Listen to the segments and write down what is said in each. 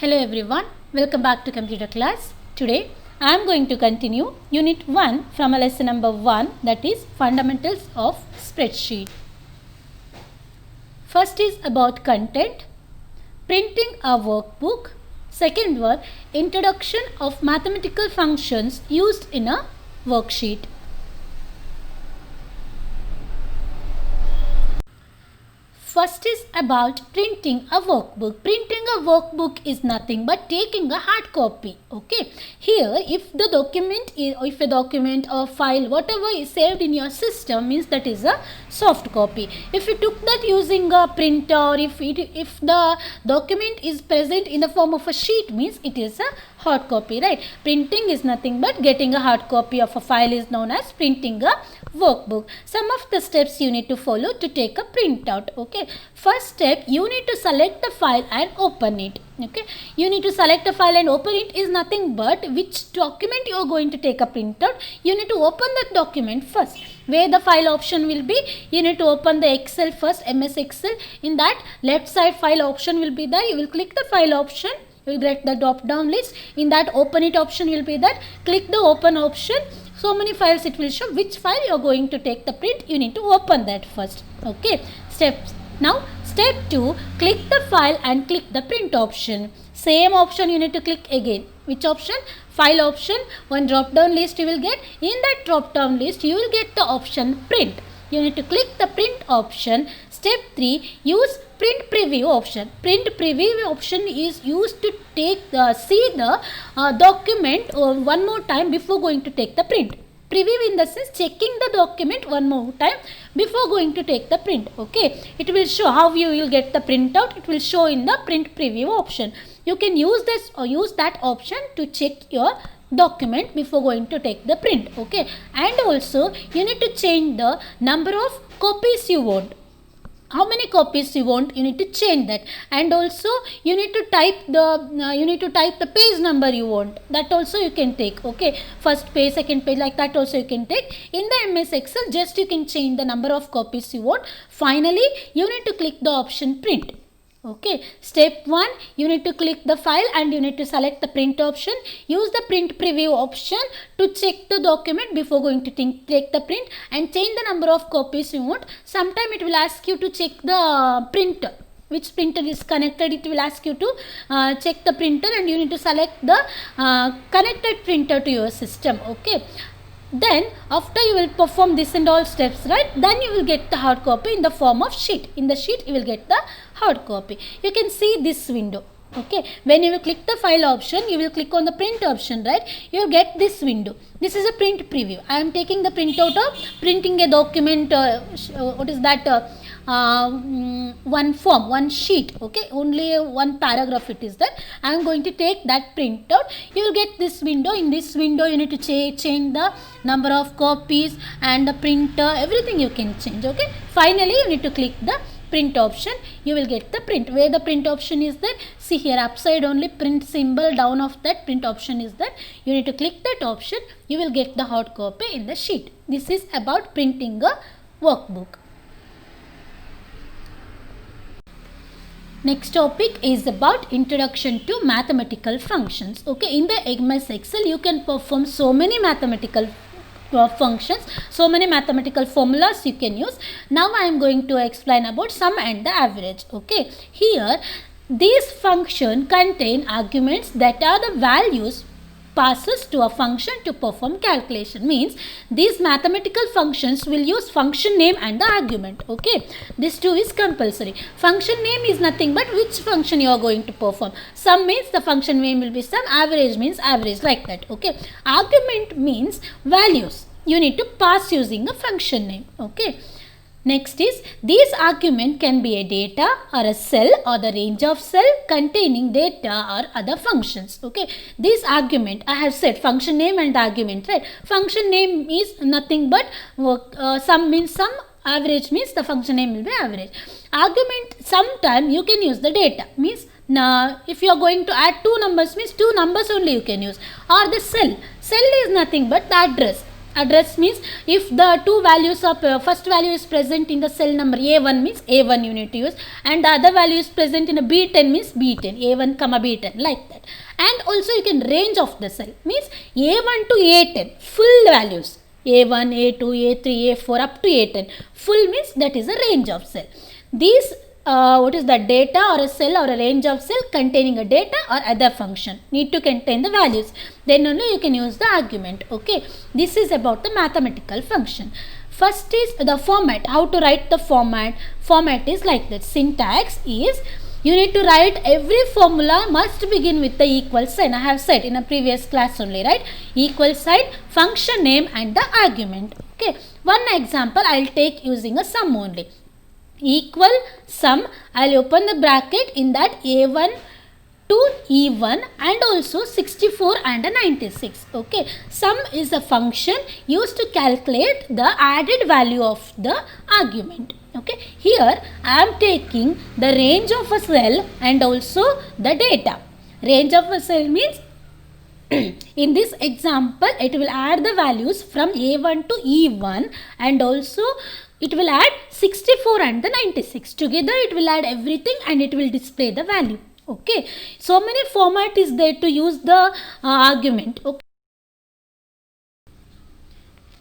Hello everyone, welcome back to computer class. Today I am going to continue unit 1 from a lesson number 1, that is fundamentals of spreadsheet. First is about content, printing a workbook. Second one, introduction of mathematical functions used in a worksheet. First is about printing a workbook. Printing a workbook is nothing but taking a hard copy. Okay. Here, if the document is, or if a document or file, whatever is saved in your system, means that is a soft copy. If you took that using a printer, or if the document is present in the form of a sheet, means it is a hard copy, right? Printing is nothing but getting a hard copy of a file is known as printing a workbook. Some of the steps you need to follow to take a printout. Okay. First step, you need to select the file and open it. Okay. You need to select a file and open it is nothing but which document you are going to take a printout. You need to open that document first. Where the file option will be, you need to open the Excel first, MS Excel. In that left side file option will be there. You will click the file option. You will get the drop down list. In that open it option will be there. Click the open option. So many files it will show. Which file you are going to take the print, you need to open that first. Okay. Now step 2, click the file and click the print option. Same option you need to click again. Which option? File option. One drop down list you will get. In that drop down list you will get the option print. You need to click the print option. Step 3, use print preview option. Print preview option is used to see the document one more time before going to take the print. Preview in the sense checking the document one more time before going to take the print. Okay, it will show how you will get the printout. It will show in the print preview option. You can use this or use that option to check your document before going to take the print. Okay, and also you need to change the number of copies you want. How many copies you want, you need to change that, and also you need to type the page number you want. That also you can take. Okay, first page, second page, like that also you can take. In the MS Excel, just you can change the number of copies you want. Finally, you need to click the option print. Okay, step 1, you need to click the file and you need to select the print option. Use the print preview option to check the document before going to take the print and change the number of copies you want. Sometime it will ask you to check the printer. Which printer is connected, it will ask you to check the printer, and you need to select the connected printer to your system. Okay. Then after you will perform this and all steps, right, then you will get the hard copy in the form of sheet. In the sheet you will get the hard copy. You can see this window. Okay, when you will click the file option, you will click on the print option, right, you will get this window. This is a print preview. I am taking the printout of printing a document, what is that, one form, one sheet. Okay, only one paragraph it is there. I am going to take that printout. You will get this window. In this window you need to change the number of copies and the printer, everything you can change. Okay, finally you need to click the print option. You will get the print. Where the print option is there, see here upside only print symbol, down of that print option is there. You need to click that option. You will get the hard copy in the sheet. This is about printing a workbook. Next topic is about introduction to mathematical functions. Okay, in the MS Excel you can perform so many mathematical functions, so many mathematical formulas you can use. Now I am going to explain about sum and the average. Okay, here these functions contain arguments that are the values passes to a function to perform calculation. Means these mathematical functions will use function name and the argument. Okay, this two is compulsory. Function name is nothing but which function you are going to perform. Sum means the function name will be sum, average means average, like that. Okay, argument means values you need to pass using a function name. Okay, next is these argument can be a data or a cell or the range of cell containing data or other functions. Okay, this argument I have said function name and argument, right? Function name is nothing but sum means sum, average means the function name will be average. Argument, sometime you can use the data, means now if you are going to add two numbers, means two numbers only you can use, or the cell. Cell is nothing but the address. Address means if the two values of first value is present in the cell number A1 means A1 you need to use, and the other value is present in a B10 means B10, A1 comma B10, like that. And also you can range of the cell means A1 to A10 full values, A1, A2, A3, A4 up to A10 full means that is a range of cell. These what is the data or a cell or a range of cell containing a data or other function need to contain the values, then only you can use the argument. Okay, this is about the mathematical function. First is the format, how to write the format. Format is like that. Syntax is you need to write every formula must begin with the equal sign. I have said in a previous class only, right? Equal sign, function name and the argument. Okay, one example I will take using a sum only. Equal sum, I will open the bracket, in that A1 to E1 and also 64 and 96. Okay, sum is a function used to calculate the added value of the argument. Okay, here I am taking the range of a cell and also the data. Range of a cell means in this example it will add the values from A1 to E1 and also it will add 64 and the 96. Together it will add everything and it will display the value. Okay, so many format is there to use the argument. Okay.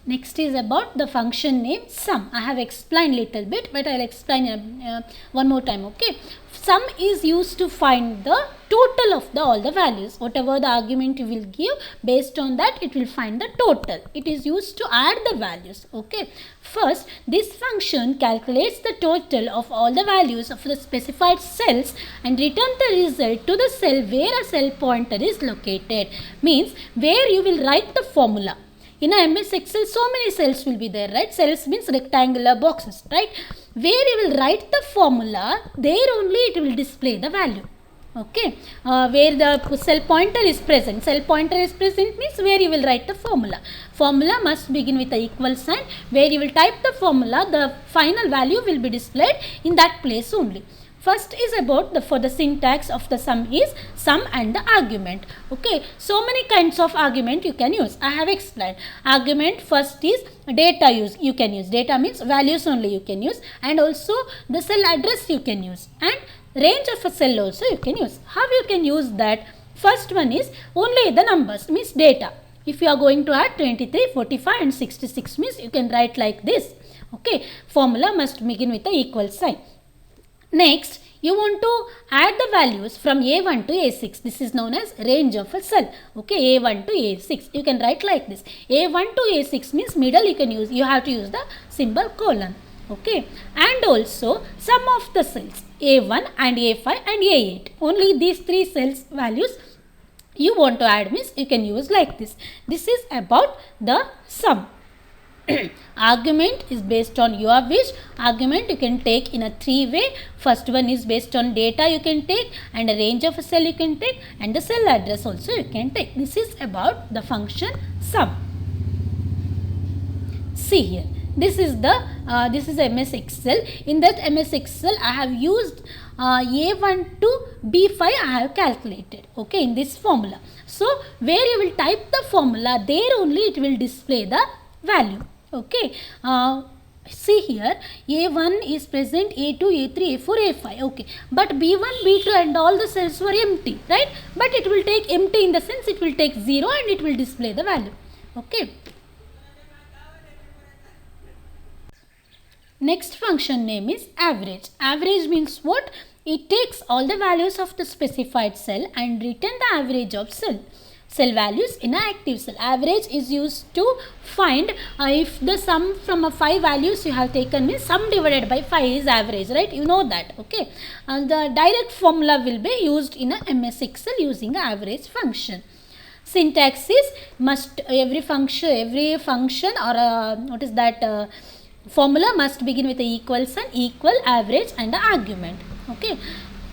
Next is about the function name sum. I have explained little bit, but I will explain one more time. Okay, sum is used to find the total of all the values. Whatever the argument you will give, based on that it will find the total. It is used to add the values. Okay, first this function calculates the total of all the values of the specified cells and return the result to the cell where a cell pointer is located. Means where you will write the formula. In a MS Excel, so many cells will be there, right? Cells means rectangular boxes, right? Where you will write the formula, there only it will display the value. Okay, where the cell pointer is present. Cell pointer is present means where you will write the formula. Formula must begin with the equal sign. Where you will type the formula, the final value will be displayed in that place only. First is about for the syntax of the sum is sum and the argument. Okay, so many kinds of argument you can use. I have explained. Argument first is data you can use. Data means values only you can use, and also the cell address you can use, and range of a cell also you can use. How you can use that? First one is only the numbers means data. If you are going to add 23, 45 and 66 means you can write like this. Okay, formula must begin with the equal sign. Next, you want to add the values from A1 to A6. This is known as range of a cell. Okay, A1 to A6. You can write like this. A1 to A6 means middle you can use. You have to use the symbol colon. Okay, and also sum of the cells A1 and A5 and A8. Only these three cells values you want to add means you can use like this. This is about the sum. Argument is based on your wish. Argument you can take in a three way. First one is based on data you can take, and a range of a cell you can take, and the cell address also you can take. This is about the function sum. See here, this is MS Excel. In that MS Excel I have used A1 to B5 I have calculated. Okay, in this formula. So where you will type the formula, there only it will display the value. Okay, see here, A1 is present, A2, A3, A4, A5. Okay, but B1, B2 and all the cells were empty, right? But it will take empty in the sense it will take 0 and it will display the value. Okay. Next function name is average. Average means what? It takes all the values of the specified cell and return the average of cell values in an active cell. Average is used to find if the sum from a 5 values you have taken means sum divided by 5 is average, right? You know that. Okay, the direct formula will be used in a MS Excel using average function. Syntax is every function or what is that formula must begin with the equal sign, equal, average and the argument. Okay,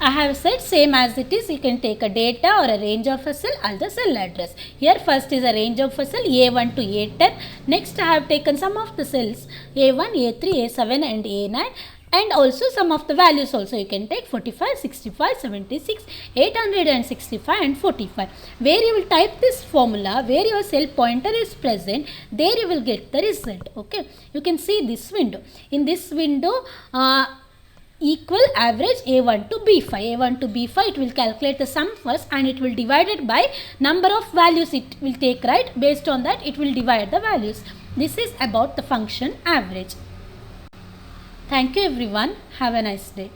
I have said same as it is. You can take a data or a range of a cell or the cell address. Here first is a range of a cell A1 to A10. Next I have taken some of the cells A1, A3, A7 and A9. And also some of the values also you can take 45, 65, 76, 865 and 45. Where you will type this formula, where your cell pointer is present, there you will get the result. Okay, you can see this window. In this window, equal average A1 to B5. A1 to B5, it will calculate the sum first and it will divide it by number of values it will take, right? Based on that, it will divide the values. This is about the function average. Thank you everyone. Have a nice day.